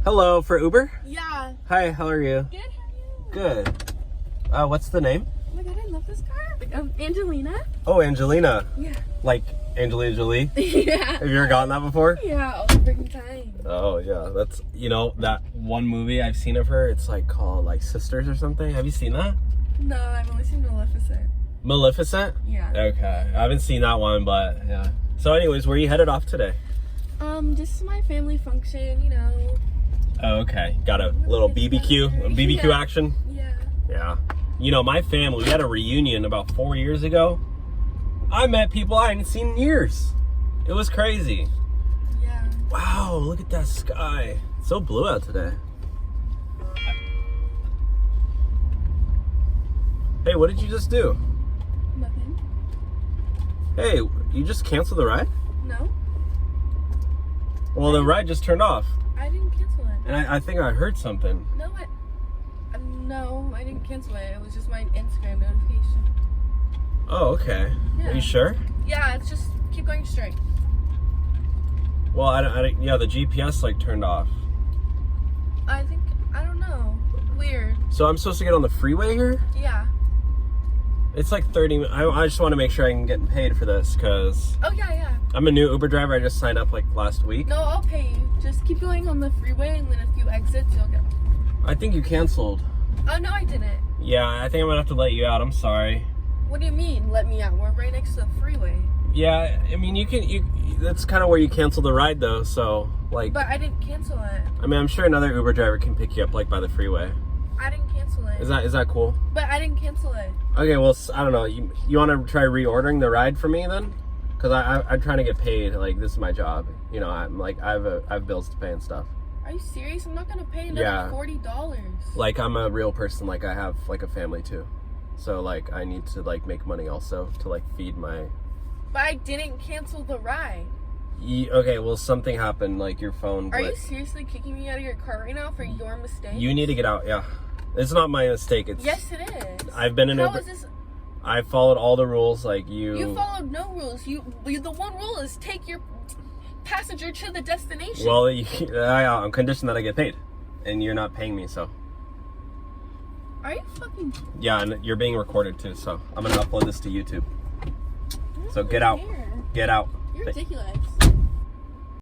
Hello, for Uber? Yeah. Hi, how are you? Good, how are you? Good. What's the name? Oh my god, I love this car. Angelina? Oh, Angelina. Yeah. Like Angelina Jolie? Yeah. Have you ever gotten that before? Yeah, all the freaking time. Oh, yeah. That's, that one movie I've seen of her, it's like called like Sisters or something. Have you seen that? No, I've only seen Maleficent. Maleficent? Yeah. Okay. I haven't seen that one, but yeah. So anyways, where are you headed off today? Just my family function, you know. Oh, okay. Got a little BBQ Yeah. action? Yeah. Yeah. My family, we had a reunion about 4 years ago. I met people I hadn't seen in years. It was crazy. Yeah. Wow, look at that sky. It's so blue out today. Hey, what did you just do? Nothing. Hey, you just canceled the ride? No. Well, the ride just turned off. I didn't cancel it. And I think I heard something. No, I didn't cancel it. It was just my Instagram notification. Oh, okay. Yeah. Are you sure? Yeah, it's just keep going straight. Well, yeah, the GPS like turned off. I don't know. Weird. So I'm supposed to get on the freeway here? Yeah. It's like 30 minutes. I just want to make sure I can get paid for this because Oh, yeah. I'm a new Uber driver. I just signed up like last week. No, I'll pay you. Just keep going on the freeway and then a few exits, you'll get. I think you canceled. Oh, no, I didn't. Yeah, I think I'm gonna have to let you out. I'm sorry. What do you mean, let me out? We're right next to the freeway. Yeah, I mean, that's kind of where you cancel the ride though, so like. But I didn't cancel it. I mean, I'm sure another Uber driver can pick you up like by the freeway. I didn't cancel it. Is that cool? But I didn't cancel it. Okay, well, I don't know. You want to try reordering the ride for me then? Because I'm trying to get paid. Like, this is my job. I'm like, I have bills to pay and stuff. Are you serious? I'm not gonna pay another $40. Like, I'm a real person. Like, I have like a family too. So like, I need to like make money also to like feed my. But I didn't cancel the ride. Okay, well, something happened. Like your phone. Are you seriously kicking me out of your car right now for your mistake? You need to get out. Yeah, it's not my mistake. It's. Yes, it is. I've been in How Uber. is this? I followed all the rules. Like you. You followed no rules. The one rule is take your passenger to the destination. Well, I'm conditioned that I get paid, and you're not paying me, so. Are you fucking? Yeah, and you're being recorded too, so I'm gonna upload this to YouTube. So get out. Here. Get out. You're ridiculous.